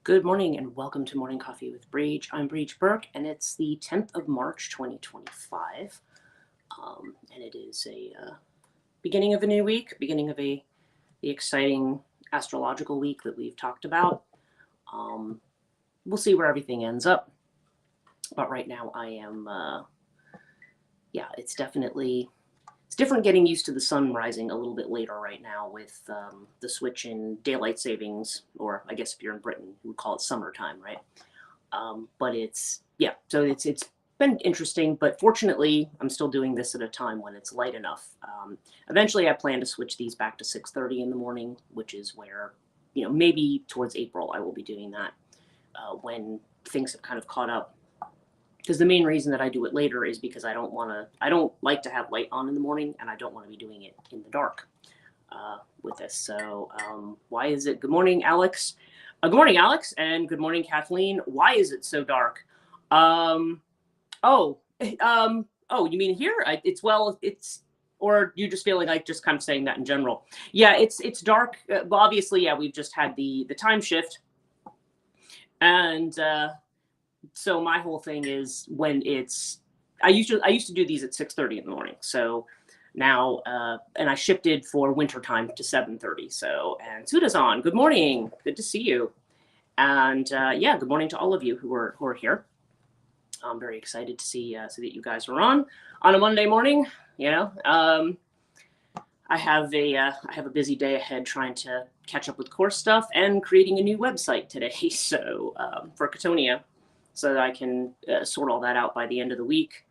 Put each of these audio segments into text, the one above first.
Good morning and welcome to Morning Coffee with Brigid. I'm Brigid Burke and it's the 10th of March 2025. And it is a beginning of a new week, beginning of the exciting astrological week that we've talked about. We'll see where everything ends up. But right now I am, it's different getting used to the sun rising a little bit later right now with the switch in daylight savings, or I guess if you're in Britain, you would call it summertime, right? But so it's been interesting, but fortunately, I'm still doing this at a time when it's light enough. Eventually, I plan to switch these back to 6:30 in the morning, which is where, maybe towards April, I will be doing that when things have kind of caught up. Because the main reason that I do it later is because I don't like to have light on in the morning, and I don't want to be doing it in the dark with this. So why is it? Good morning, Alex. Good morning, Alex, and good morning, Kathleen. Why is it so dark? Oh, you mean here? Or you just feeling like just kind of saying that in general? Yeah, it's dark. Well, obviously, yeah, we've just had the time shift, and so my whole thing is I used to do these at 6:30 in the morning. So now, and I shifted for winter time to 7:30. So, and Suda's on. Good morning. Good to see you. And good morning to all of you who are here. I'm very excited to see that you guys are on a Monday morning. I have a busy day ahead trying to catch up with course stuff and creating a new website today. So for Catonia, so that I can sort all that out by the end of the week.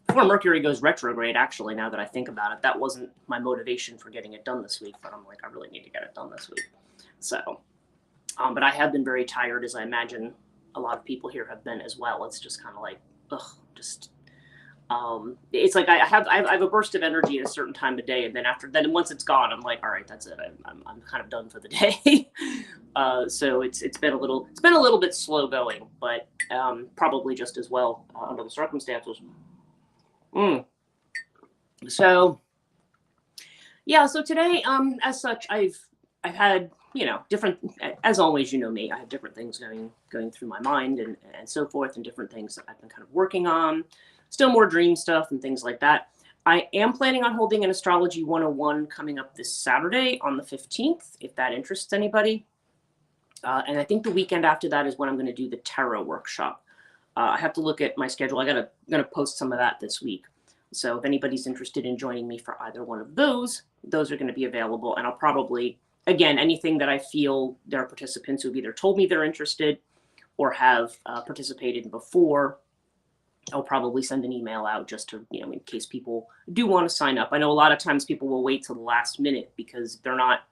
Before Mercury goes retrograde, actually, now that I think about it, that wasn't my motivation for getting it done this week, but I'm like, I really need to get it done this week. So, but I have been very tired, as I imagine a lot of people here have been as well. It's just kind of like, it's like I have a burst of energy at a certain time of day, and then once it's gone, I'm like, all right, that's it. I'm kind of done for the day. So it's been a little bit slow going, but probably just as well under the circumstances. So yeah, so today, as such, I've had different, as always, me, I have different things going through my mind and so forth, and different things that I've been kind of working on. Still more dream stuff and things like that. I am planning on holding an Astrology 101 coming up this Saturday on the 15th, if that interests anybody. And I think the weekend after that is when I'm going to do the tarot workshop. I have to look at my schedule. I'm going to post some of that this week. So if anybody's interested in joining me for either one of those are going to be available. And I'll probably, again, anything that I feel there are participants who've either told me they're interested or have participated before, I'll probably send an email out just to, in case people do want to sign up. I know a lot of times people will wait till the last minute because they're not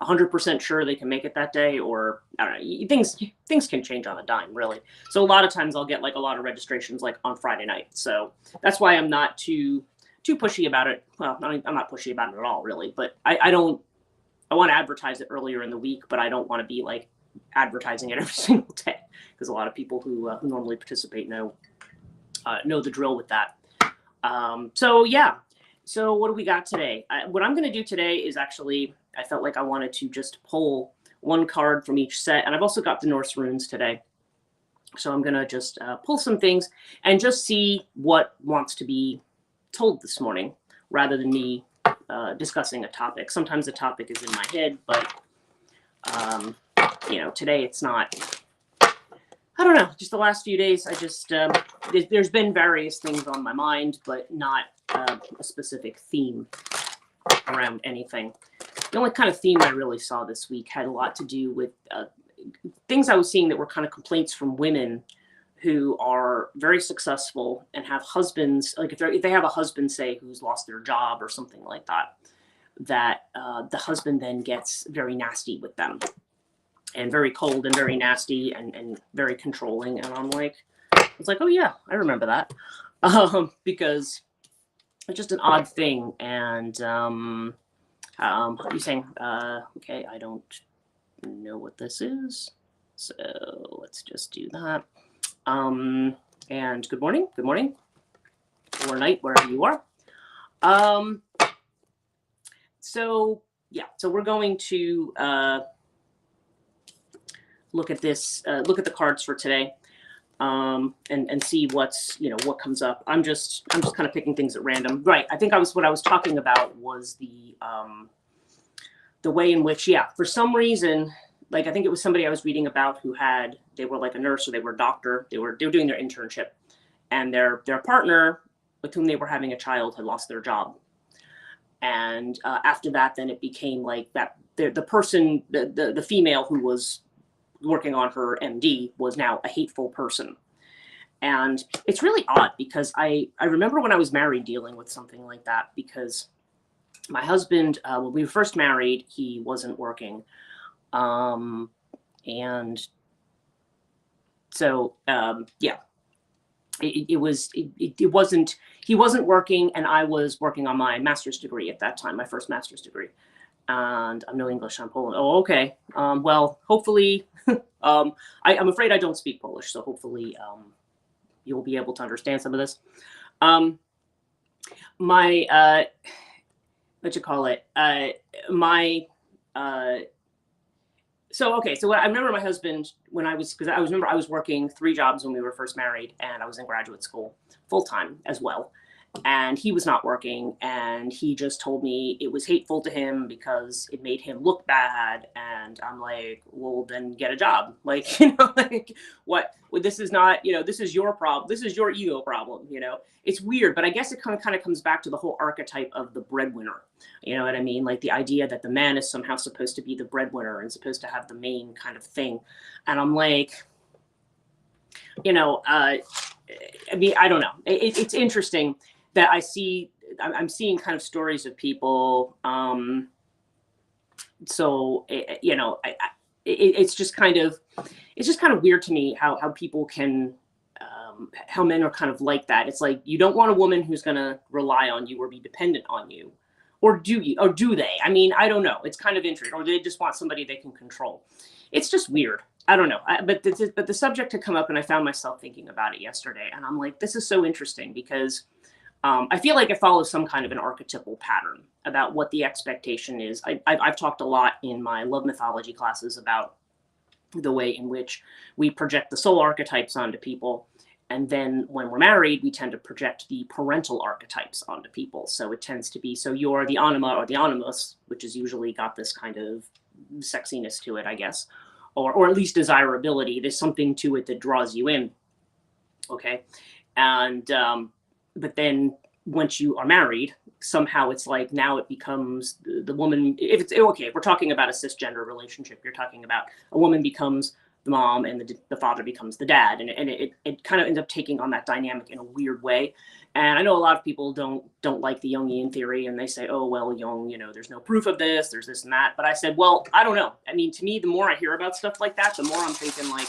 100% sure they can make it that day, or I don't know, things can change on a dime, really. So a lot of times I'll get like a lot of registrations like on Friday night. So that's why I'm not too pushy about it. Well, I'm not pushy about it at all, really, but I want to advertise it earlier in the week, but I don't want to be like advertising it every single day, because a lot of people who normally participate know the drill with that. So what do we got today? What I'm going to do today is actually, I felt like I wanted to just pull one card from each set, and I've also got the Norse runes today. So I'm going to just pull some things and just see what wants to be told this morning, rather than me discussing a topic. Sometimes the topic is in my head, but today it's not. I don't know, just the last few days, I just, there's been various things on my mind, but not a specific theme around anything. The only kind of theme I really saw this week had a lot to do with things I was seeing that were kind of complaints from women who are very successful and have husbands, like if they have a husband, say, who's lost their job or something like that, that the husband then gets very nasty with them. And very cold and very nasty and very controlling. And I'm like, it's like, oh yeah, I remember that. Because it's just an odd thing. And you're saying, okay, I don't know what this is. So let's just do that. And good morning, or night, wherever you are. So we're going to look at this, look at the cards for today, and see what's, what comes up. I'm just kind of picking things at random. Right. I think what I was talking about was the way in which, for some reason, like, I think it was somebody I was reading about they were like a nurse or they were a doctor. They were doing their internship, and their partner with whom they were having a child had lost their job. And after that, then it became like that the person, the female who was working on her MD was now a hateful person. And it's really odd because I remember when I was married dealing with something like that, because my husband, when we were first married, he wasn't working. And so, he wasn't working, and I was working on my master's degree at that time, my first master's degree. And I'm no English, I'm Polish. Oh, okay. Well, hopefully, I'm afraid I don't speak Polish, so hopefully you'll be able to understand some of this. So I remember my husband because I was working 3 jobs when we were first married, and I was in graduate school full time as well. And he was not working, and he just told me it was hateful to him because it made him look bad. And I'm like, well, then get a job. Like, like, what? Well, this is not, this is your problem. This is your ego problem. It's weird, but I guess it kind of comes back to the whole archetype of the breadwinner. You know what I mean? Like the idea that the man is somehow supposed to be the breadwinner and supposed to have the main kind of thing. And I'm like, I mean, I don't know. It's interesting that I'm seeing kind of stories of people. It's just kind of weird to me how people can, how men are kind of like that. It's like, you don't want a woman who's going to rely on you or be dependent on you, or do they? I mean, I don't know. It's kind of interesting, or they just want somebody they can control. It's just weird. I don't know. But the subject had come up, and I found myself thinking about it yesterday, and I'm like, this is so interesting because I feel like it follows some kind of an archetypal pattern about what the expectation is. I've talked a lot in my love mythology classes about the way in which we project the soul archetypes onto people. And then when we're married, we tend to project the parental archetypes onto people. So it tends to be, so you're the anima or the animus, which has usually got this kind of sexiness to it, I guess, or at least desirability. There's something to it that draws you in. Okay. And, but then once you are married, somehow it's like, now it becomes the woman. If we're talking about a cisgender relationship, you're talking about a woman becomes the mom and the father becomes the dad. And it kind of ends up taking on that dynamic in a weird way. And I know a lot of people don't like the Jungian theory, and they say, oh, well, Jung, there's no proof of this, there's this and that. But I said, well, I don't know. I mean, to me, the more I hear about stuff like that, the more I'm thinking like,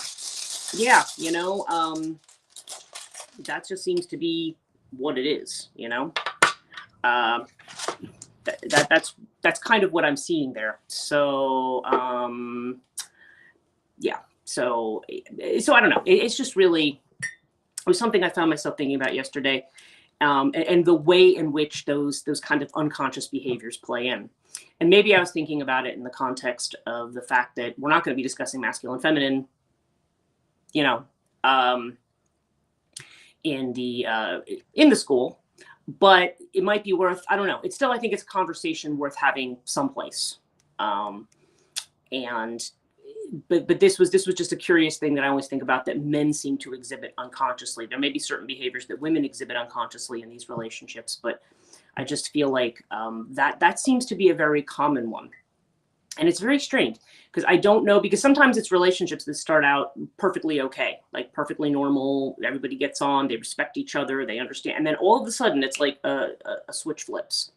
that just seems to be what it is, that's kind of what I'm seeing there. So so I don't know. It's just really, it was something I found myself thinking about yesterday, and the way in which those kind of unconscious behaviors play in. And maybe I was thinking about it in the context of the fact that we're not going to be discussing masculine and feminine, in the school, but it might be worth, I don't know. It's still, I think it's a conversation worth having someplace. But this was just a curious thing that I always think about, that men seem to exhibit unconsciously. There may be certain behaviors that women exhibit unconsciously in these relationships, but I just feel like that seems to be a very common one. And it's very strange because I don't know, because sometimes it's relationships that start out perfectly okay, like perfectly normal. Everybody gets on, they respect each other, they understand. And then all of a sudden it's like a switch flips.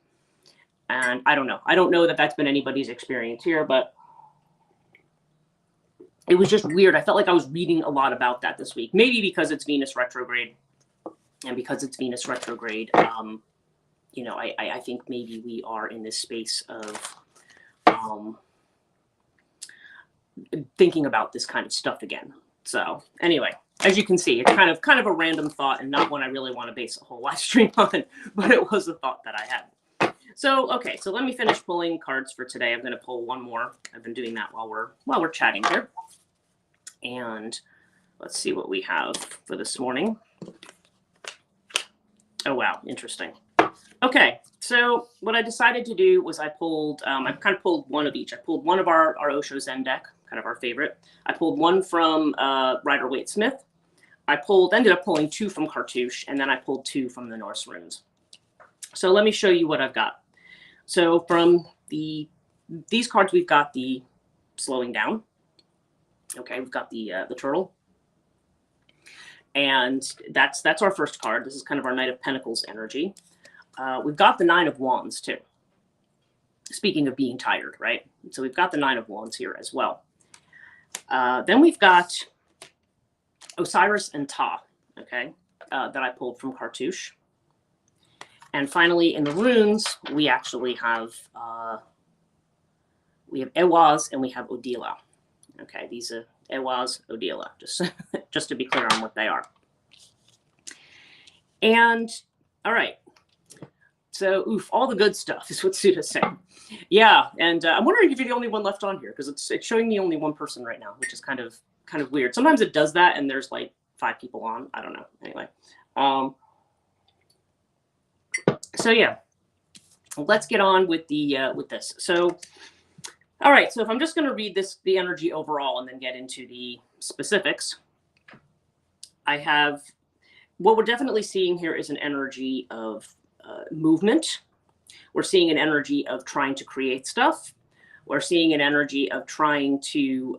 And I don't know. I don't know that that's been anybody's experience here, but it was just weird. I felt like I was reading a lot about that this week, maybe because it's Venus retrograde. And because it's Venus retrograde, I think maybe we are in this space of thinking about this kind of stuff again. So anyway, as you can see, it's kind of a random thought and not one I really want to base a whole live stream on, but it was a thought that I had. So, okay, so let me finish pulling cards for today. I'm going to pull one more. I've been doing that while we're chatting here. And let's see what we have for this morning. Oh, wow. Interesting. Okay. So what I decided to do was I kind of pulled one of each. I pulled one of our Osho Zen deck, kind of our favorite. I pulled one from Rider-Waite-Smith. I ended up pulling 2 from Cartouche, and then I pulled 2 from the Norse runes. So let me show you what I've got. So from these cards, we've got the slowing down. Okay, we've got the turtle. And that's our first card. This is kind of our Knight of Pentacles energy. We've got the 9 of Wands too. Speaking of being tired, right? So we've got the 9 of Wands here as well. Then we've got Osiris and Ta, okay, that I pulled from Cartouche. And finally, in the runes, we actually have Ewaz and we have Odila. Okay, these are Ewaz, Odila, just to be clear on what they are. And all right, so all the good stuff is what Suda's saying. Yeah, and I'm wondering if you're the only one left on here, because it's showing me only one person right now, which is kind of weird. Sometimes it does that, and there's like 5 people on. I don't know. Anyway, so yeah, let's get on with with this. So, all right. So if I'm just going to read the energy overall, and then get into the specifics, I have what we're definitely seeing here is an energy of movement. We're seeing an energy of trying to create stuff. We're seeing an energy of trying to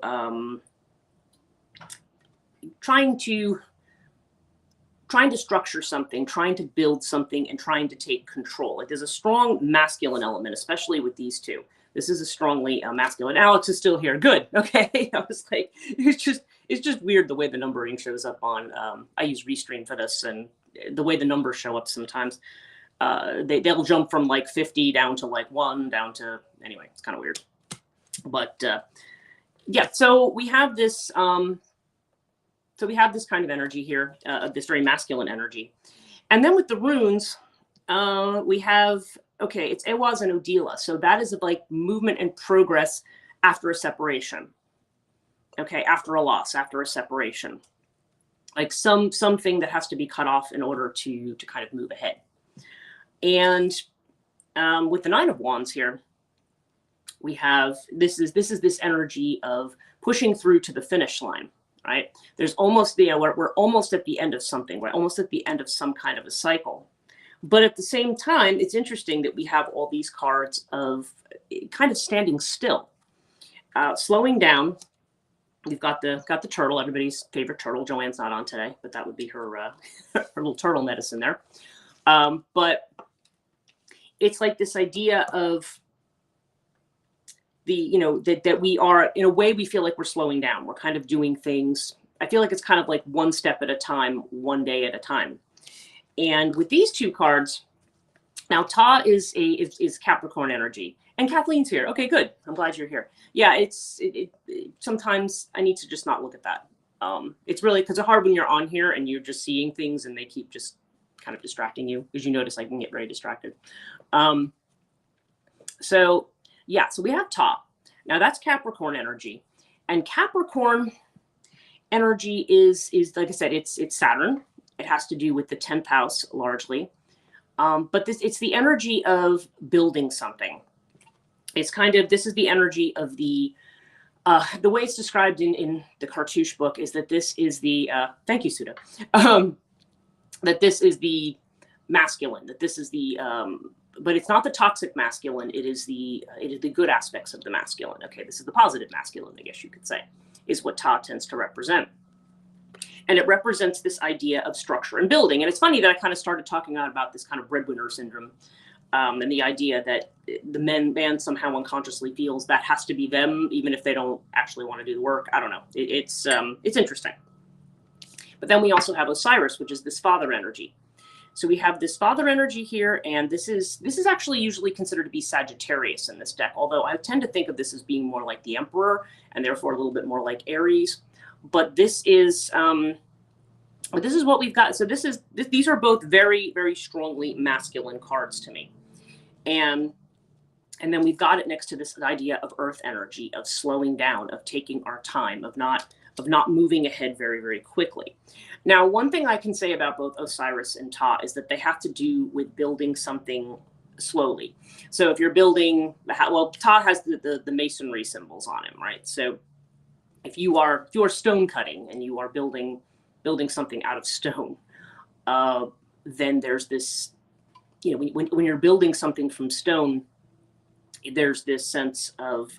structure something, trying to build something, and trying to take control. Like there's a strong masculine element, especially with these two. This is a strongly masculine. Alex is still here. Good. Okay. I was like, it's just weird the way the numbering shows up on. I use Restream for this, and the way the numbers show up sometimes, they'll jump from like 50 down to like 1 down to, anyway, it's kind of weird. But yeah, so we have this. So we have this kind of energy here, this very masculine energy. And then with the runes, we have, okay, it's Ewaz and Odila. So that is like movement and progress after a separation. Okay, after a loss, after a separation. Like something that has to be cut off in order to kind of move ahead. And with the 9 of Wands here, we have, this is this energy of pushing through to the finish line. Right? There's almost we're almost at the end of something. We're almost at the end of some kind of a cycle. But at the same time, it's interesting that we have all these cards of kind of standing still, slowing down. We've got the turtle, everybody's favorite turtle. Joanne's not on today, but that would be her her little turtle medicine there. But it's like this idea of that we are, in a way, we feel like we're slowing down. We're kind of doing things. I feel like it's kind of like one step at a time, one day at a time. And with these 2 cards, now Ta is Capricorn energy, and Kathleen's here. Okay, good. I'm glad you're here. Yeah, sometimes I need to just not look at that. It's really, because it's hard when you're on here and you're just seeing things and they keep just kind of distracting you, because you notice I can get very distracted. So yeah, so we have Ta. Now that's Capricorn energy, and Capricorn energy is like I said, it's Saturn. It has to do with the 10th house largely, but it's the energy of building something. It's kind of, this is the energy of the way it's described in the Cartouche book is that this is the thank you, Suda, that this is the masculine, that this is the but it's not the toxic masculine. It is the good aspects of the masculine. Okay, this is the positive masculine, I guess you could say, is what Ta tends to represent. And it represents this idea of structure and building. And it's funny that I kind of started talking about this kind of breadwinner syndrome, and the idea that the man somehow unconsciously feels that has to be them, even if they don't actually want to do the work. I don't know. It's interesting. But then we also have Osiris, which is this father energy. So we have this father energy here, and this is actually usually considered to be Sagittarius in this deck, although I tend to think of this as being more like the Emperor, and therefore a little bit more like Aries. But this is what we've got. So these are both very, very strongly masculine cards to me. And then we've got it next to this idea of earth energy, of slowing down, of taking our time, of not not moving ahead very, very quickly. Now, one thing I can say about both Osiris and Ta is that they have to do with building something slowly. So if you're building, well, Ta has the masonry symbols on him, right? So if you are stone cutting and you are building something out of stone, then there's this, you know, when you're building something from stone, there's this sense of,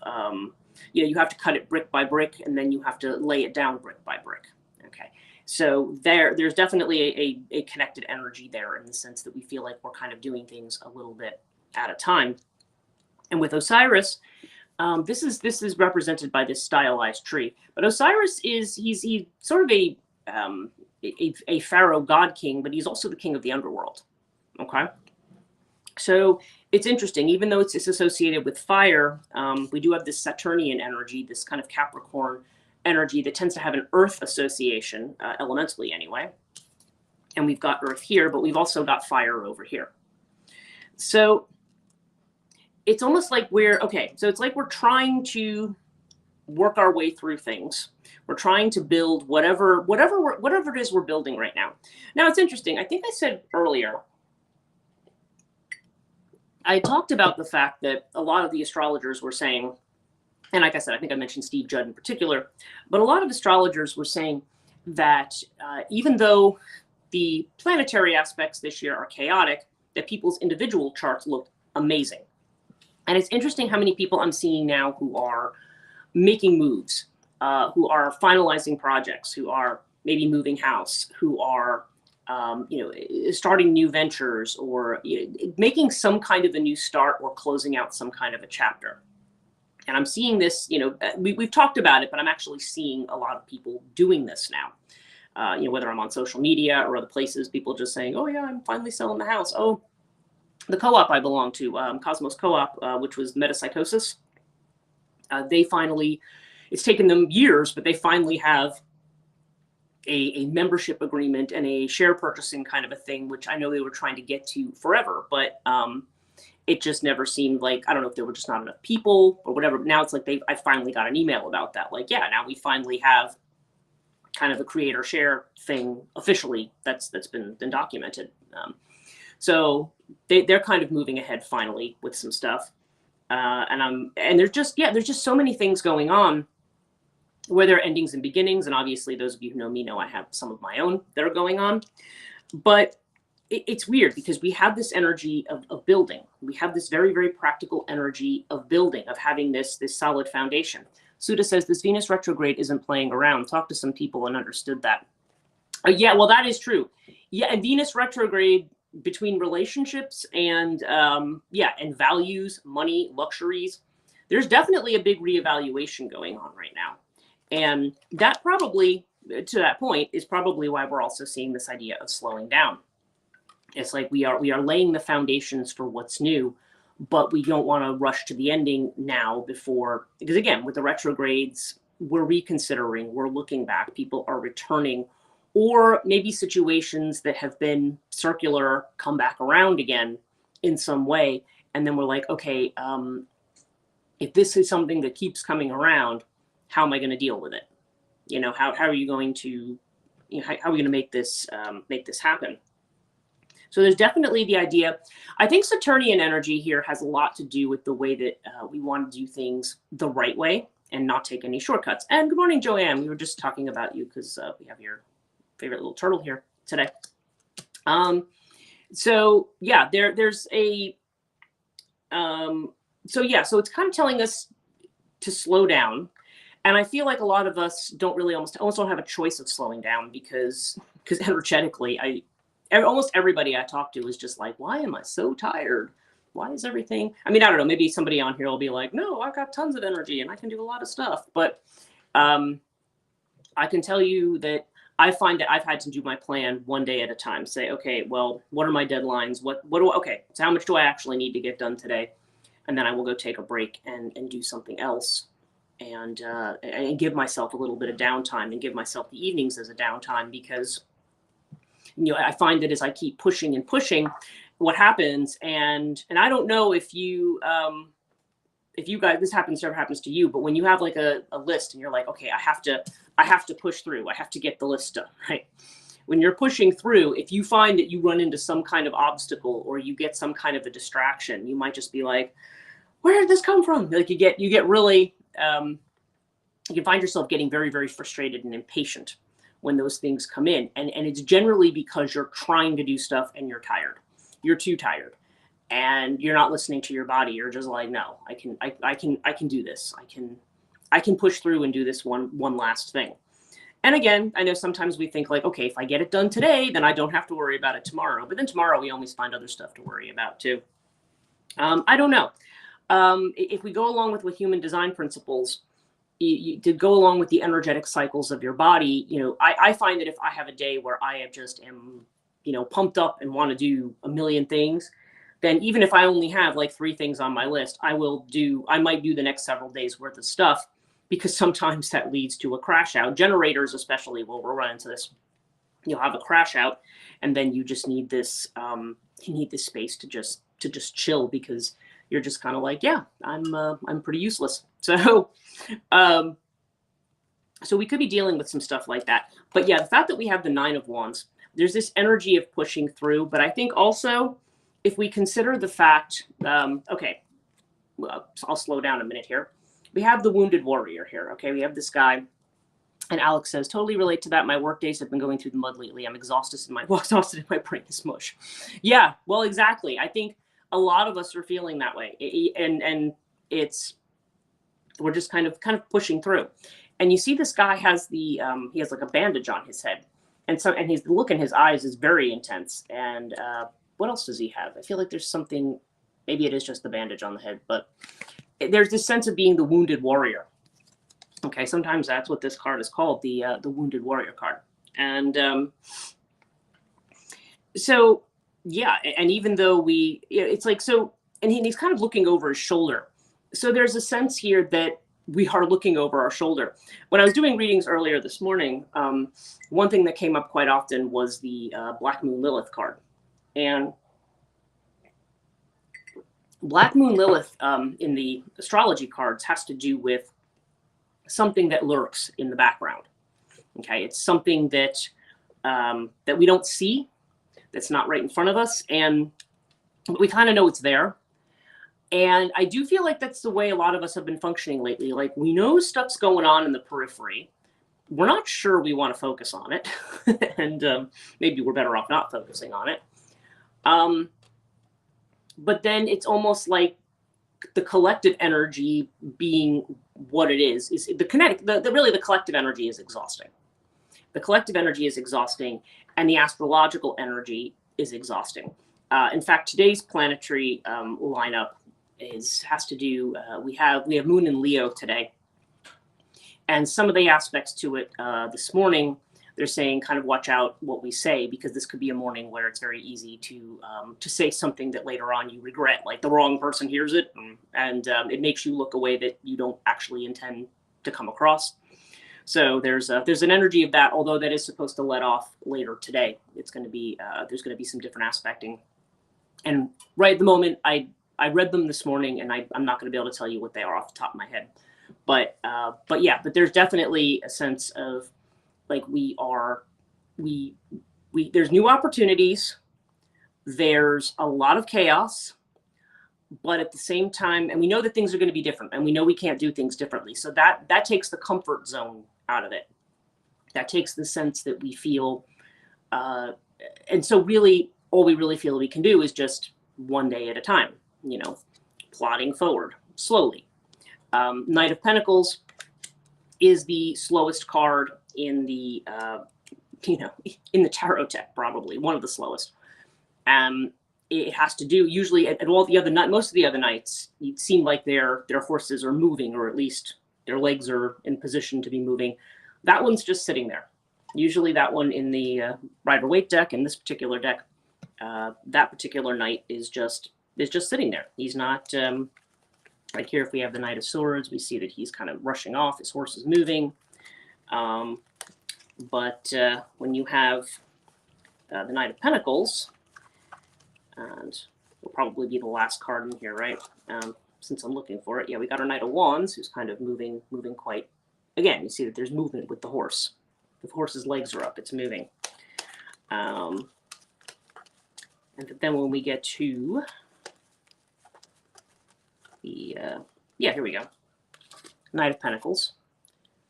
you know, you have to cut it brick by brick, and then you have to lay it down brick by brick. Okay, so there's definitely a connected energy there, in the sense that we feel like we're kind of doing things a little bit at a time. And with Osiris, this is represented by this stylized tree. But Osiris he's sort of a pharaoh god king, but he's also the king of the underworld. Okay, so it's interesting, even though it's associated with fire, we do have this Saturnian energy, this kind of Capricorn energy that tends to have an earth association, elementally anyway. And we've got earth here, but we've also got fire over here. So it's almost like it's like we're trying to work our way through things. We're trying to build whatever it is we're building right now. Now, it's interesting. I think I said earlier, I talked about the fact that a lot of the astrologers were saying, and like I said, I think I mentioned Steve Judd in particular, but a lot of astrologers were saying that even though the planetary aspects this year are chaotic, that people's individual charts look amazing. And it's interesting how many people I'm seeing now who are making moves, who are finalizing projects, who are maybe moving house, who are starting new ventures, or making some kind of a new start, or closing out some kind of a chapter. And I'm seeing this, we've talked about it, but I'm actually seeing a lot of people doing this now. Whether I'm on social media or other places, people just saying, oh yeah, I'm finally selling the house. Oh, the co-op I belong to, Cosmos Co-op, which was metapsychosis. They finally, it's taken them years, but they finally have a membership agreement and a share purchasing kind of a thing, which I know they were trying to get to forever, but it just never seemed like, I don't know if there were just not enough people or whatever. But now it's like I finally got an email about that. Like, yeah, now we finally have kind of a creator share thing officially that's been documented. So they're kind of moving ahead finally with some stuff. And there's just so many things going on, where there are endings and beginnings. And obviously those of you who know me know I have some of my own that are going on, but it's weird because we have this energy of building. We have this very, very practical energy of building, of having this solid foundation. Suda says this Venus retrograde isn't playing around. Talked to some people and understood that. Yeah, well, that is true. Yeah, and Venus retrograde between relationships and and values, money, luxuries, there's definitely a big reevaluation going on right now. And that probably, to that point, is probably why we're also seeing this idea of slowing down. It's like we are laying the foundations for what's new, but we don't want to rush to the ending now because again, with the retrogrades, we're reconsidering, we're looking back, people are returning, or maybe situations that have been circular come back around again in some way. And then we're like, okay, if this is something that keeps coming around, how am I going to deal with it? How are you going to, how are we going to make this happen? So there's definitely the idea. I think Saturnian energy here has a lot to do with the way that we want to do things the right way and not take any shortcuts. And good morning, Joanne. We were just talking about you because we have your favorite little turtle here today. So yeah, there's a, so it's kind of telling us to slow down. And I feel like a lot of us don't really almost don't have a choice of slowing down because energetically, almost everybody I talk to is just like, why am I so tired? Why is everything? I mean, I don't know. Maybe somebody on here will be like, no, I've got tons of energy and I can do a lot of stuff. But I can tell you that I find that I've had to do my plan one day at a time. Say, okay, well, what are my deadlines? So how much do I actually need to get done today? And then I will go take a break and do something else. And give myself a little bit of downtime and give myself the evenings as a downtime because, I find that as I keep pushing and pushing, what happens, and I don't know if if you guys, this happens, never happens to you, but when you have like a list and you're like, okay, I have to push through, I have to get the list done, right? When you're pushing through, if you find that you run into some kind of obstacle or you get some kind of a distraction, you might just be like, where did this come from? Like you get really, you can find yourself getting very, very frustrated and impatient when those things come in. And it's generally because you're trying to do stuff and you're tired. You're too tired and you're not listening to your body. You're just like, no, I can do this. I can push through and do this one last thing. And again, I know sometimes we think like, okay, if I get it done today, then I don't have to worry about it tomorrow. But then tomorrow we always find other stuff to worry about too. I don't know. If we go along with human design principles, to go along with the energetic cycles of your body, I find that if I have a day where I am, pumped up and want to do a million things, then even if I only have like 3 things on my list, I might do the next several days worth of stuff, because sometimes that leads to a crash out. Generators, especially, we'll run into this. You'll have a crash out, and then you just need this. You need this space to just chill, because you're just kind of like, yeah, I'm pretty useless. So, so we could be dealing with some stuff like that. But yeah, the fact that we have the 9 of Wands, there's this energy of pushing through. But I think also, if we consider the fact, okay, well, I'll slow down a minute here. We have the wounded warrior here. Okay, we have this guy. And Alex says, totally relate to that. My work days have been going through the mud lately. I'm exhausted and my brain is mush. Yeah, well, exactly. I think a lot of us are feeling that way. And we're just kind of pushing through. And you see this guy has he has like a bandage on his head. And his look in his eyes is very intense. And what else does he have? I feel like there's something, maybe it is just the bandage on the head, but there's this sense of being the wounded warrior. Okay, sometimes that's what this card is called, the wounded warrior card. And so, yeah, and even though it's like, so, and he's kind of looking over his shoulder. So there's a sense here that we are looking over our shoulder. When I was doing readings earlier this morning, one thing that came up quite often was the Black Moon Lilith card. And Black Moon Lilith in the astrology cards has to do with something that lurks in the background. Okay, it's something that that we don't see, that's not right in front of us, and we kind of know it's there. And I do feel like that's the way a lot of us have been functioning lately. Like, we know stuff's going on in the periphery. We're not sure we want to focus on it. And maybe we're better off not focusing on it. But then it's almost like the collective energy being what it is the kinetic, really the collective energy is exhausting. The collective energy is exhausting, and the astrological energy is exhausting. In fact, today's planetary lineup has to do, we have Moon in Leo today. And some of the aspects to it this morning, they're saying kind of watch out what we say, because this could be a morning where it's very easy to say something that later on you regret, like the wrong person hears it, and it makes you look a way that you don't actually intend to come across. So there's an energy of that, although that is supposed to let off later today. It's going to be there's going to be some different aspecting. And right at the moment, I read them this morning, and I'm not going to be able to tell you what they are off the top of my head. But yeah, but there's definitely a sense of like there's new opportunities, there's a lot of chaos, but at the same time, and we know that things are going to be different, and we know we can't do things differently. So that takes the comfort zone out of it. That takes the sense that we feel, and so really, all we really feel we can do is just one day at a time, plodding forward slowly. Knight of Pentacles is the slowest card in the in the tarot deck, probably one of the slowest. It has to do usually at all the other most of the other nights, it seemed like their horses are moving, or at least their legs are in position to be moving. That one's just sitting there. Usually that one in the Rider-Waite deck, in this particular deck, that particular knight is just sitting there. He's not like here. If we have the Knight of Swords, we see that he's kind of rushing off. His horse is moving. But when you have the Knight of Pentacles, and will probably be the last card in here, right? since I'm looking for it. Yeah, we got our Knight of Wands, who's kind of moving quite, again, you see that there's movement with the horse. The horse's legs are up, it's moving. And then when we get to the, yeah, here we go. Knight of Pentacles.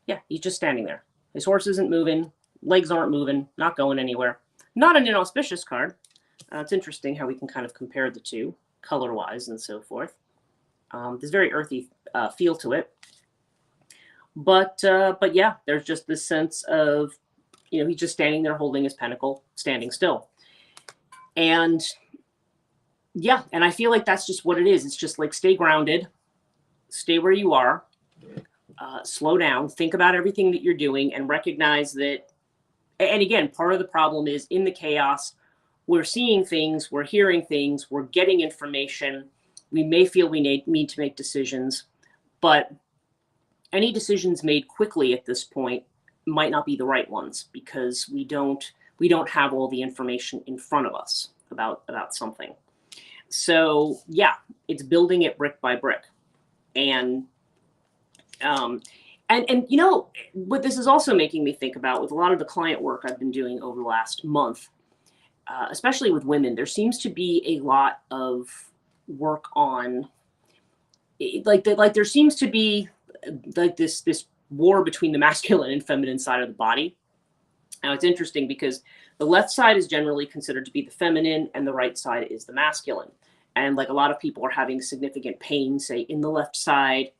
Yeah, he's just standing there. His horse isn't moving, legs aren't moving, not going anywhere. Not an inauspicious card. It's interesting how we can kind of compare the two, color-wise and so forth. There's very earthy feel to it. But yeah, there's just this sense of, you know, he's just standing there holding his pentacle, standing still. And yeah, and I feel like that's just what it is. It's just like, stay grounded, stay where you are, slow down, think about everything that you're doing, and recognize that, and again, part of the problem is in the chaos, we're seeing things, we're hearing things, we're getting information. We may feel we need to make decisions, but any decisions made quickly at this point might not be the right ones, because we don't have all the information in front of us about something. So yeah, it's building it brick by brick. And you know, what this is also making me think about with a lot of the client work I've been doing over the last month, especially with women, there seems to be a lot of work on, like there seems to be like this war between the masculine and feminine side of the body. Now it's interesting because the left side is generally considered to be the feminine and the right side is the masculine. And like a lot of people are having significant pain, say in the left side,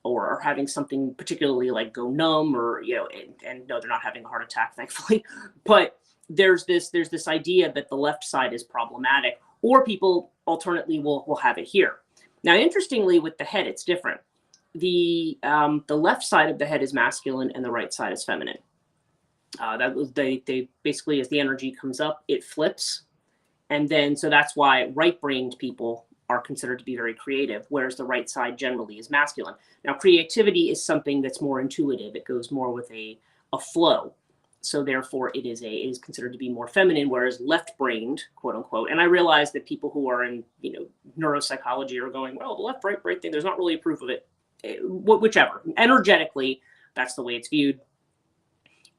or are having something particularly like go numb, or, you know, and no, they're not having a heart attack, thankfully. But there's this idea that the left side is problematic, or people alternately will have it here. Now, interestingly, with the head, it's different. The left side of the head is masculine and the right side is feminine. They basically, as the energy comes up, it flips. And then, so that's why right-brained people are considered to be very creative, whereas the right side generally is masculine. Now, creativity is something that's more intuitive. It goes more with a flow. So therefore, it is considered to be more feminine, whereas left-brained, quote unquote. And I realize that people who are in, you know, neuropsychology are going, well, the left-right brain thing, there's not really a proof of it. Whichever. Energetically, that's the way it's viewed.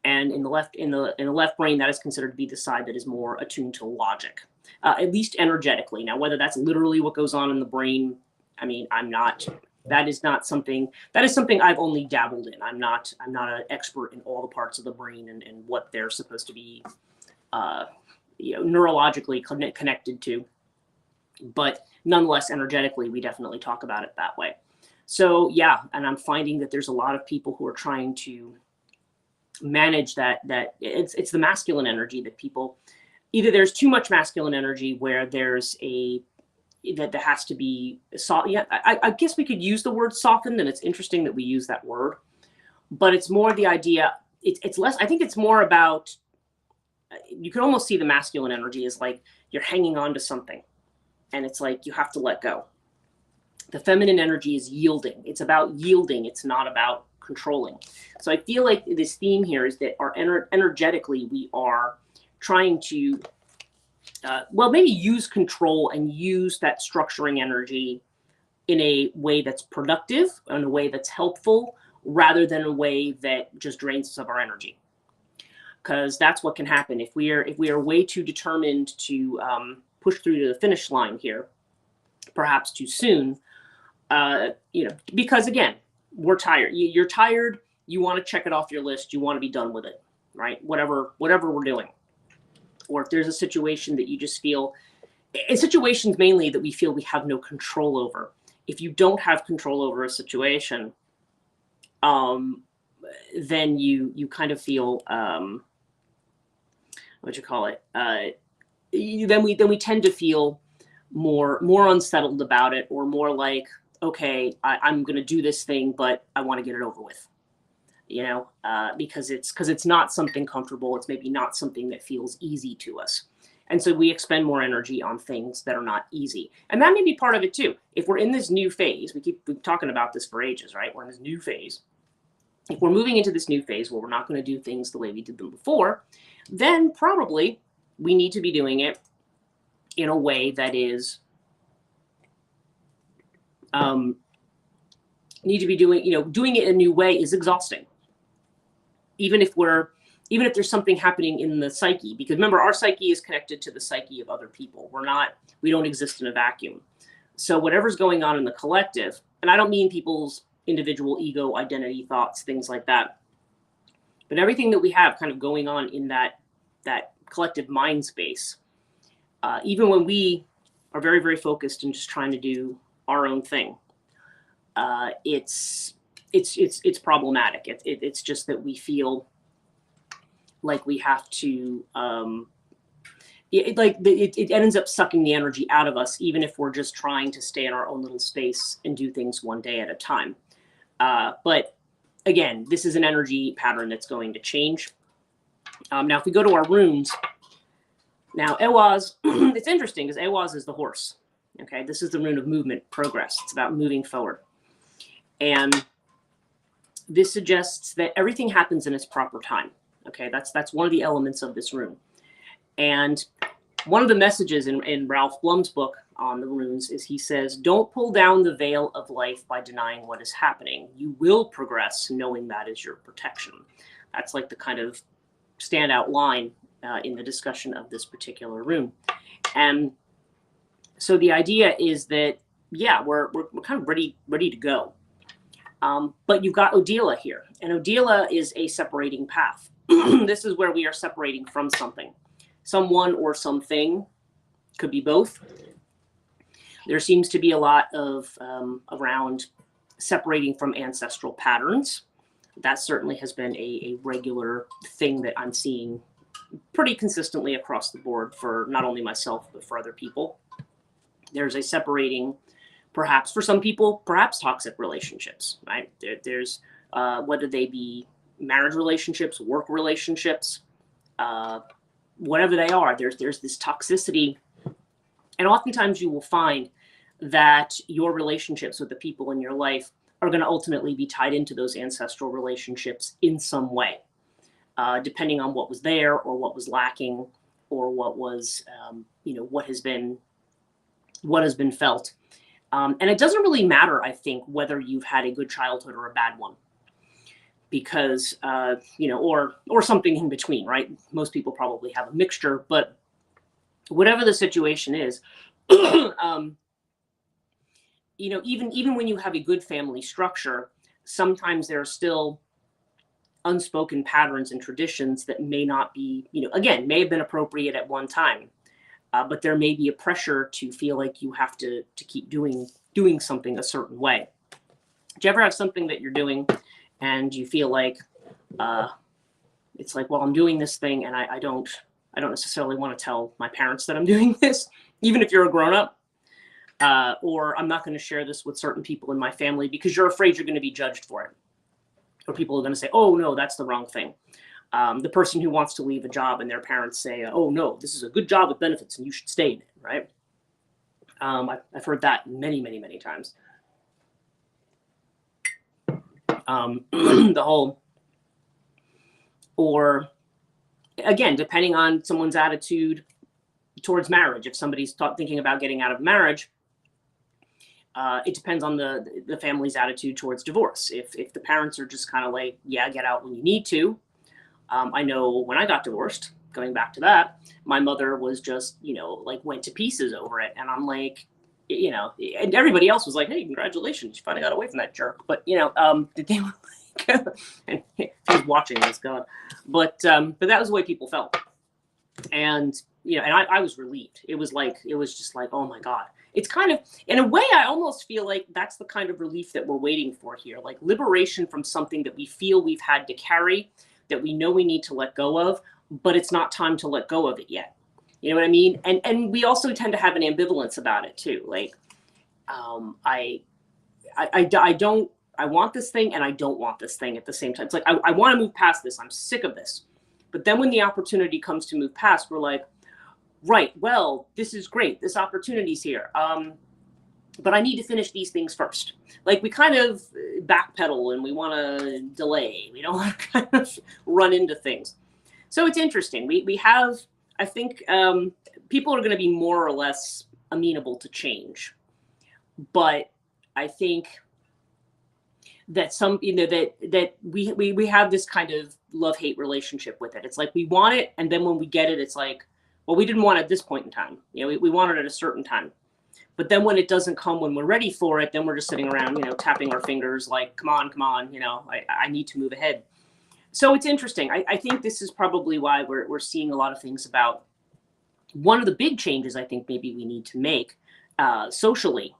And in the left brain, that is considered to be the side that is more attuned to logic, at least energetically. Now, whether that's literally what goes on in the brain, I mean, that is something I've only dabbled in. I'm not an expert in all the parts of the brain and what they're supposed to be, you know, neurologically connected to. But nonetheless, energetically, we definitely talk about it that way. So yeah, and I'm finding that there's a lot of people who are trying to manage that it's the masculine energy that people, either there's too much masculine energy where there's that has to be yeah, I guess we could use the word softened, and it's interesting that we use that word, but it's more the idea, it's less, I think it's more about, you can almost see the masculine energy as like you're hanging on to something and it's like you have to let go. The feminine energy is yielding. It's about yielding. It's not about controlling. So I feel like this theme here is that energetically we are trying to, well, maybe use control and use that structuring energy in a way that's productive, in a way that's helpful, rather than a way that just drains us of our energy. Because that's what can happen if we are way too determined to push through to the finish line here, perhaps too soon. You know, because again, we're tired. You're tired. You want to check it off your list. You want to be done with it, right? Whatever we're doing. Or if there's a situation that you just feel, in situations mainly that we feel we have no control over. If you don't have control over a situation, then you kind of feel, what you call it? Then we tend to feel more unsettled about it, or more like, okay, I'm going to do this thing, but I want to get it over with, you know, because it's not something comfortable. It's maybe not something that feels easy to us. And so we expend more energy on things that are not easy. And that may be part of it too. If we're in this new phase, we keep talking about this for ages, right? We're in this new phase. If we're moving into this new phase where we're not going to do things the way we did them before, then probably we need to be doing it in a way that is need to be doing, doing it a new way is exhausting. Even if there's something happening in the psyche, because remember, our psyche is connected to the psyche of other people. We don't exist in a vacuum. So whatever's going on in the collective, and I don't mean people's individual ego, identity, thoughts, things like that, but everything that we have kind of going on in that collective mind space, even when we are very, very focused and just trying to do our own thing, it's problematic. It's just that we feel like we have to, it ends up sucking the energy out of us, even if we're just trying to stay in our own little space and do things one day at a time. But again, this is an energy pattern that's going to change. Now, if we go to our runes, now Ewaz, it's interesting because Ewaz is the horse. Okay, this is the rune of movement, progress. It's about moving forward. And this suggests that everything happens in its proper time. Okay, that's one of the elements of this rune. And one of the messages in Ralph Blum's book on the runes is he says, don't pull down the veil of life by denying what is happening. You will progress knowing that is your protection. That's like the kind of standout line in the discussion of this particular rune. And so the idea is that, yeah, we're kind of ready to go. But you've got Odila here, and Odila is a separating path. This is where we are separating from something, someone or something, could be both. There seems to be a lot of around separating from ancestral patterns. That certainly has been a regular thing that I'm seeing pretty consistently across the board for not only myself, but for other people. There's a separating, perhaps for some people, perhaps toxic relationships, right? There's whether they be marriage relationships, work relationships, whatever they are, there's this toxicity. And oftentimes you will find that your relationships with the people in your life are going to ultimately be tied into those ancestral relationships in some way, depending on what was there or what was lacking or what was, what has been felt. And it doesn't really matter, I think, whether you've had a good childhood or a bad one, because, or something in between, right? Most people probably have a mixture, but whatever the situation is, even when you have a good family structure, sometimes there are still unspoken patterns and traditions that may not be, again, may have been appropriate at one time. But there may be a pressure to feel like you have to keep doing something a certain way. Do you ever have something that you're doing and you feel like it's like, well, I'm doing this thing and I don't necessarily want to tell my parents that I'm doing this, even if you're a grown-up, or I'm not going to share this with certain people in my family because you're afraid you're going to be judged for it, or people are going to say, oh no, that's the wrong thing. The person who wants to leave a job and their parents say, oh no, this is a good job with benefits and you should stay in it, right? I've heard that many, many, many times. The whole, or again, depending on someone's attitude towards marriage, if somebody's thinking about getting out of marriage, it depends on the family's attitude towards divorce. If the parents are just kind of like, yeah, get out when you need to. I know when I got divorced, going back to that, my mother was just, went to pieces over it. And I'm like, and everybody else was like, hey, congratulations, you finally got away from that jerk. But, they were like, and if he's watching this, God. But that was the way people felt. And, and I was relieved. It was just like, oh my God. It's kind of, in a way, I almost feel like that's the kind of relief that we're waiting for here, like liberation from something that we feel we've had to carry, that we know we need to let go of, but it's not time to let go of it yet. You know what I mean? And we also tend to have an ambivalence about it too. Like, I want this thing and I don't want this thing at the same time. It's like, I want to move past this. I'm sick of this. But then when the opportunity comes to move past, we're like, right, well, this is great. This opportunity's here. But I need to finish these things first. Like, we kind of backpedal and we want to delay. We don't want to kind of run into things. So it's interesting. We have, I think, people are going to be more or less amenable to change. But I think that some, that we have this kind of love-hate relationship with it. It's like we want it, and then when we get it, it's like, well, we didn't want it at this point in time. We want it at a certain time. But then when it doesn't come when we're ready for it, then we're just sitting around, tapping our fingers like, come on, I need to move ahead. So it's interesting. I think this is probably why we're seeing a lot of things about one of the big changes I think maybe we need to make socially,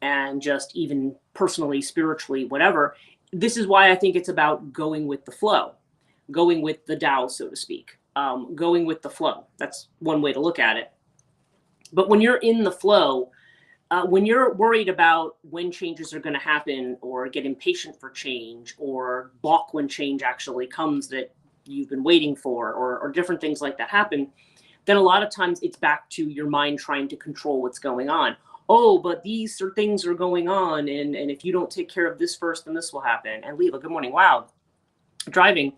and just even personally, spiritually, whatever. This is why I think it's about going with the flow, going with the Tao, so to speak, going with the flow. That's one way to look at it. But when you're in the flow, when you're worried about when changes are going to happen, or get impatient for change, or balk when change actually comes that you've been waiting for, or different things like that happen, then a lot of times it's back to your mind trying to control what's going on. Oh, but these things are going on, and if you don't take care of this first, then this will happen. And Leela, good morning. Wow. Driving.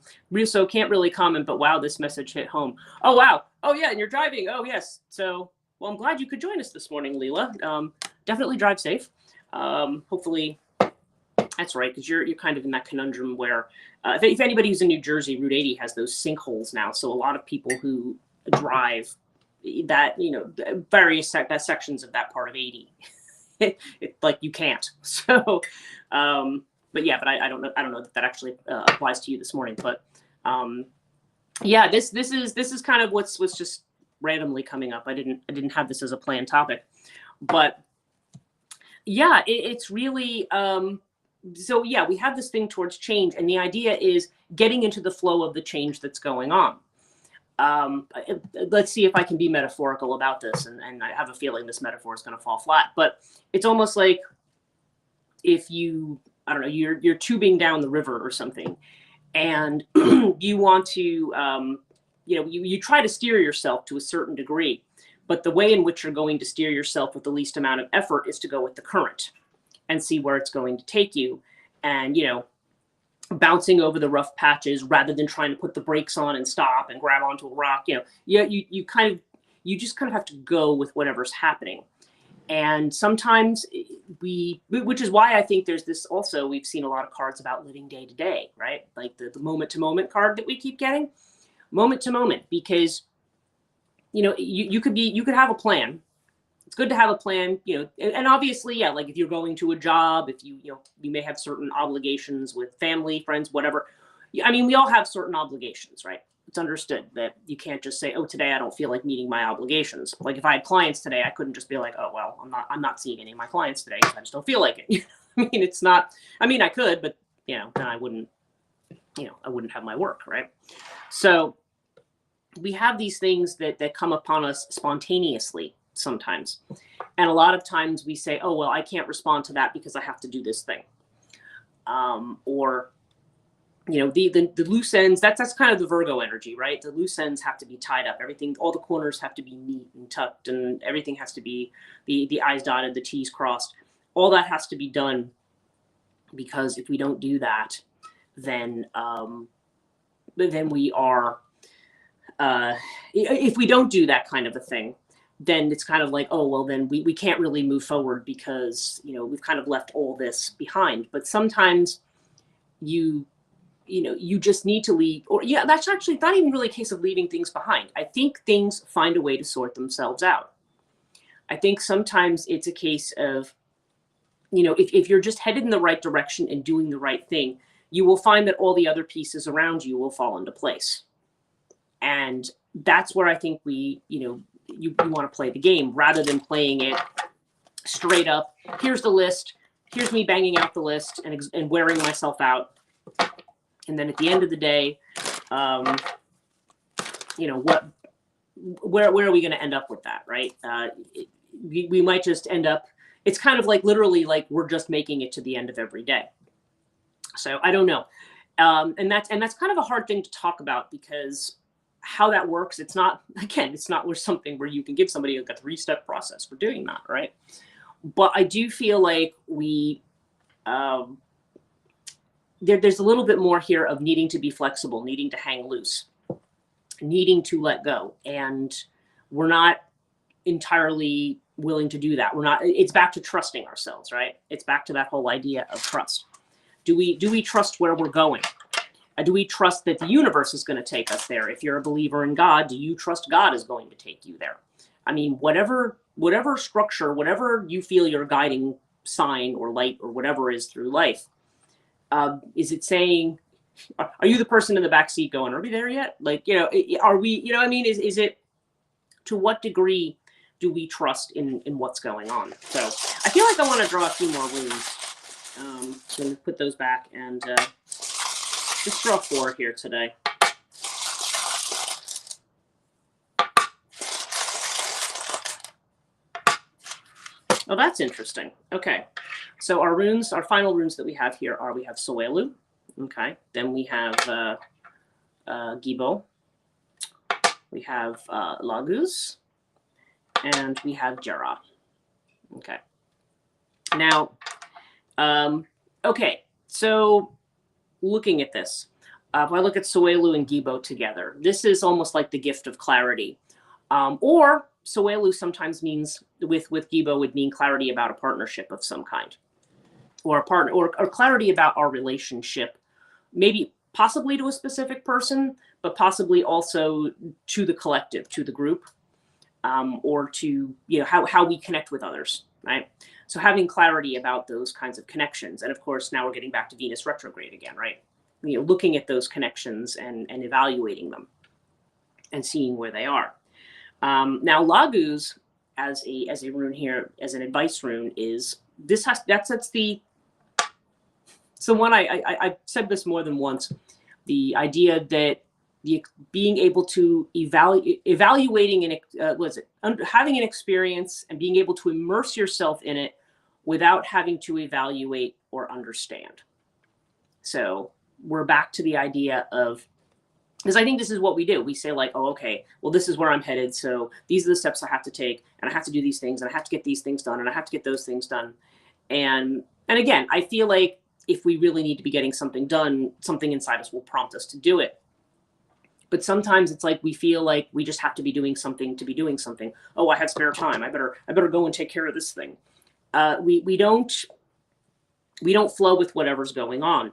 So can't really comment, but wow, this message hit home. Oh, wow. Oh, yeah, and you're driving. Oh, yes. So, well, I'm glad you could join us this morning, Leela. Definitely drive safe. Hopefully, that's right, because you're kind of in that conundrum where if anybody who's in New Jersey, Route 80 has those sinkholes now. So a lot of people who drive that, various sections of that part of 80, like you can't. So, but yeah, but I don't know that actually applies to you this morning. But yeah, this is kind of what's just randomly coming up. I didn't have this as a planned topic, but yeah, it's really so yeah, we have this thing towards change, and the idea is getting into the flow of the change that's going on. Let's see if I can be metaphorical about this, and I have a feeling this metaphor is going to fall flat, but it's almost like if you, I don't know, you're tubing down the river or something, and you want to, you try to steer yourself to a certain degree, but the way in which you're going to steer yourself with the least amount of effort is to go with the current and see where it's going to take you, and bouncing over the rough patches rather than trying to put the brakes on and stop and grab onto a rock. You just kind of have to go with whatever's happening. And sometimes which is why I think there's this also, we've seen a lot of cards about living day to day, right? Like the moment to moment card that we keep getting, moment to moment, because you could have a plan. It's good to have a plan, and obviously, yeah, like if you're going to a job, if you may have certain obligations with family, friends, whatever. I mean, we all have certain obligations, right? It's understood that you can't just say, oh, today I don't feel like meeting my obligations. Like if I had clients today, I couldn't just be like, oh, well, I'm not seeing any of my clients today because I just don't feel like it. I mean, it's not, I mean, I could, but then I wouldn't have my work, right? So we have these things that come upon us spontaneously sometimes. And a lot of times we say, oh, well, I can't respond to that because I have to do this thing. Or, the loose ends, that's kind of the Virgo energy, right? The loose ends have to be tied up. Everything, all the corners have to be neat and tucked, and everything has to be the I's dotted, the T's crossed. All that has to be done, because if we don't do that, then we are, if we don't do that kind of a thing, then it's kind of like, oh, well, then we can't really move forward because, we've kind of left all this behind. But sometimes you just need to leave, or yeah, that's actually not even really a case of leaving things behind. I think things find a way to sort themselves out. I think sometimes it's a case of, if you're just headed in the right direction and doing the right thing, you will find that all the other pieces around you will fall into place. And that's where I think you want to play the game rather than playing it straight up. Here's the list. Here's me banging out the list and wearing myself out. And then at the end of the day, where are we going to end up with that, right? We might just end up, it's kind of like literally like we're just making it to the end of every day. So I don't know. And that's kind of a hard thing to talk about, because how that works, it's not something where you can give somebody a 3-step process for doing that, right? But I do feel like there's a little bit more here of needing to be flexible, needing to hang loose, needing to let go. And we're not entirely willing to do that. We're not, it's back to trusting ourselves, right? It's back to that whole idea of trust. Do we trust where we're going? Do we trust that the universe is going to take us there? If you're a believer in God, do you trust God is going to take you there? I mean, whatever structure, whatever you feel your guiding sign or light or whatever is through life, is it saying, are you the person in the back seat going, are we there yet? Like, you know, are we, you know what I mean? Is it, to what degree do we trust in what's going on? So I feel like I want to draw a few more runes. So I'm going to put those back and just draw 4 here today. Oh, that's interesting. Okay. So our runes, our final runes that we have here are, we have Soelu. Okay. Then we have Gibo. We have Laguz. And we have Jera. Okay. Now, okay. So looking at this, if I look at Soelu and Gibo together, this is almost like the gift of clarity. Or Soelu sometimes means, with Gibo, would mean clarity about a partnership of some kind, or a partner, or clarity about our relationship, maybe possibly to a specific person, but possibly also to the collective, to the group, or to, you know, how we connect with others, right? So having clarity about those kinds of connections. And of course, now we're getting back to Venus retrograde again, right? You know, looking at those connections and evaluating them and seeing where they are. Now, Laguz, as a rune here, as an advice rune, is this has that's the. So one, I've said this more than once, the idea that being able to evaluating and having an experience and being able to immerse yourself in it without having to evaluate or understand. So we're back to the idea of, because I think this is what we do. We say like, oh, okay, well, this is where I'm headed. So these are the steps I have to take, and I have to do these things, and I have to get these things done, and I have to get those things done. And again, I feel like if we really need to be getting something done, something inside us will prompt us to do it. But sometimes it's like we feel like we just have to be doing something to be doing something. Oh, I have spare time. I better go and take care of this thing. We don't flow with whatever's going on.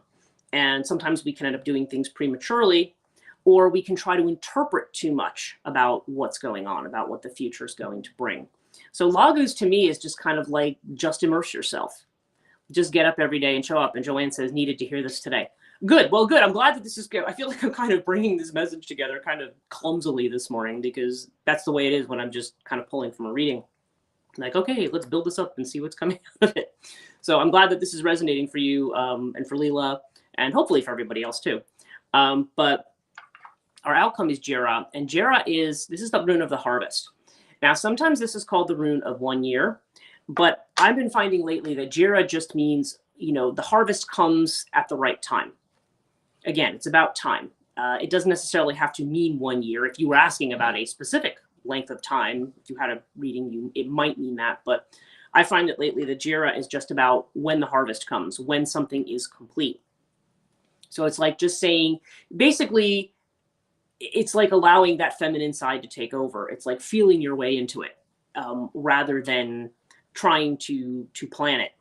And sometimes we can end up doing things prematurely, or we can try to interpret too much about what's going on, about what the future is going to bring. So Laguz to me is just kind of like, just immerse yourself. Just get up every day and show up. And Joanne says, needed to hear this today. Good. Well, good. I'm glad that this is good. I feel like I'm kind of bringing this message together kind of clumsily this morning, because that's the way it is when I'm just kind of pulling from a reading. Like, okay, let's build this up and see what's coming out of it. So I'm glad that this is resonating for you, and for Leela, and hopefully for everybody else too. But our outcome is Jera, and Jera this is the rune of the harvest. Now, sometimes this is called the rune of 1 year, but I've been finding lately that Jera just means, you know, the harvest comes at the right time. Again, it's about time. It doesn't necessarily have to mean 1 year. If you were asking about a specific length of time, if you had a reading, it might mean that. But I find that lately the Jera is just about when the harvest comes, when something is complete. So it's like just saying, basically, it's like allowing that feminine side to take over. It's like feeling your way into it, rather than trying to plan it.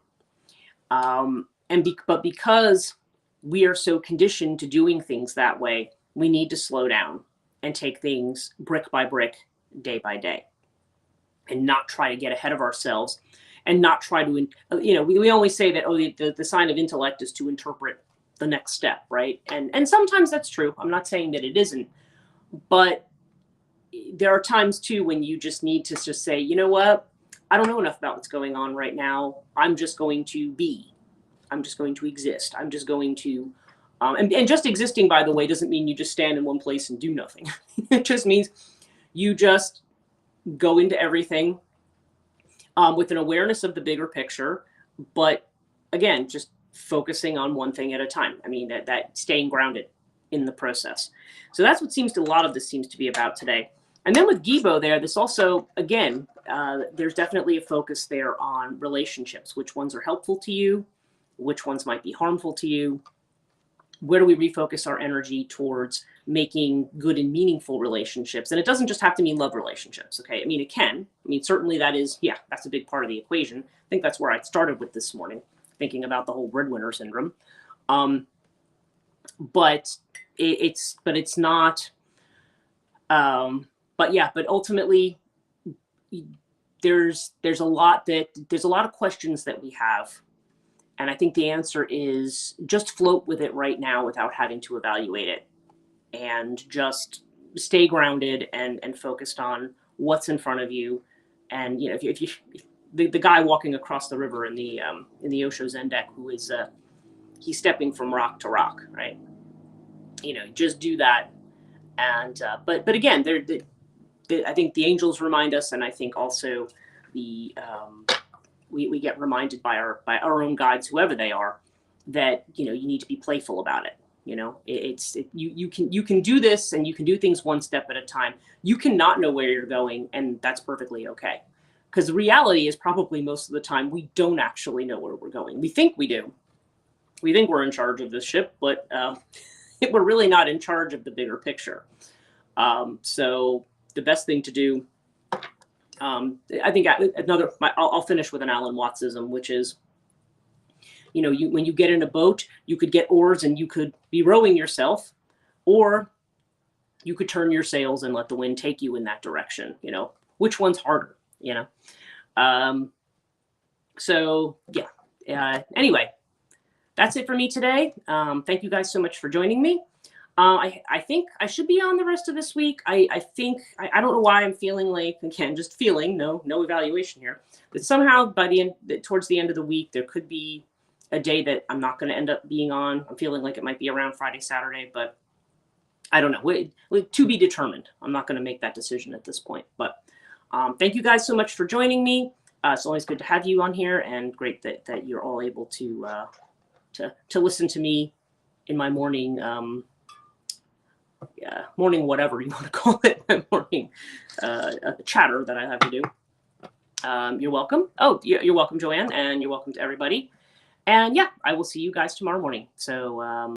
But because we are so conditioned to doing things that way, we need to slow down and take things brick by brick, day by day, and not try to get ahead of ourselves, and not try to, you know, we always say that, oh, the sign of intellect is to interpret the next step, right? And sometimes that's true. I'm not saying that it isn't, but there are times too when you just need to just say, you know what? I don't know enough about what's going on right now. I'm just going to be. I'm just going to exist. I'm just going to, and just existing, by the way, doesn't mean you just stand in one place and do nothing. It just means you just go into everything with an awareness of the bigger picture, but again, just focusing on one thing at a time. I mean, that staying grounded in the process. So that's what a lot of this seems to be about today. And then with Gibo there, this also, again, there's definitely a focus there on relationships. Which ones are helpful to you? Which ones might be harmful to you? where do we refocus our energy towards making good and meaningful relationships? And it doesn't just have to mean love relationships. Okay. I mean, it can. I mean, certainly that is, yeah, that's a big part of the equation. I think that's where I started with this morning, thinking about the whole breadwinner syndrome. But it's not, but ultimately there's a lot of questions that we have. And I think the answer is just float with it right now without having to evaluate it, and just stay grounded and focused on what's in front of you. And if you the guy walking across the river in the Osho Zen deck, who is he's stepping from rock to rock, right? Just do that. And but again, I think the angels remind us, and I think also the we get reminded by our own guides, whoever they are, that you need to be playful about it. You can do this, and you can do things one step at a time. You cannot know where you're going, and that's perfectly okay. Because the reality is probably most of the time we don't actually know where we're going. We think we do. We think we're in charge of this ship, but we're really not in charge of the bigger picture. So the best thing to do, I think I'll finish with an Alan Wattsism, which is, when you get in a boat, you could get oars and you could be rowing yourself, or you could turn your sails and let the wind take you in that direction. Which one's harder? So yeah. Anyway, that's it for me today. Thank you guys so much for joining me. I think I should be on the rest of this week. I think I don't know why I'm feeling like, again, just feeling, no evaluation here, that somehow towards the end of the week there could be a day that I'm not going to end up being on. I'm feeling like it might be around Friday, Saturday, but I don't know. To be determined. I'm not going to make that decision at this point. But thank you guys so much for joining me. It's always good to have you on here, and great that you're all able to listen to me in my morning. Morning, whatever you want to call it, my morning chatter that I have to do. You're welcome. Oh, you're welcome, Joanne, and you're welcome to everybody. And yeah, I will see you guys tomorrow morning. So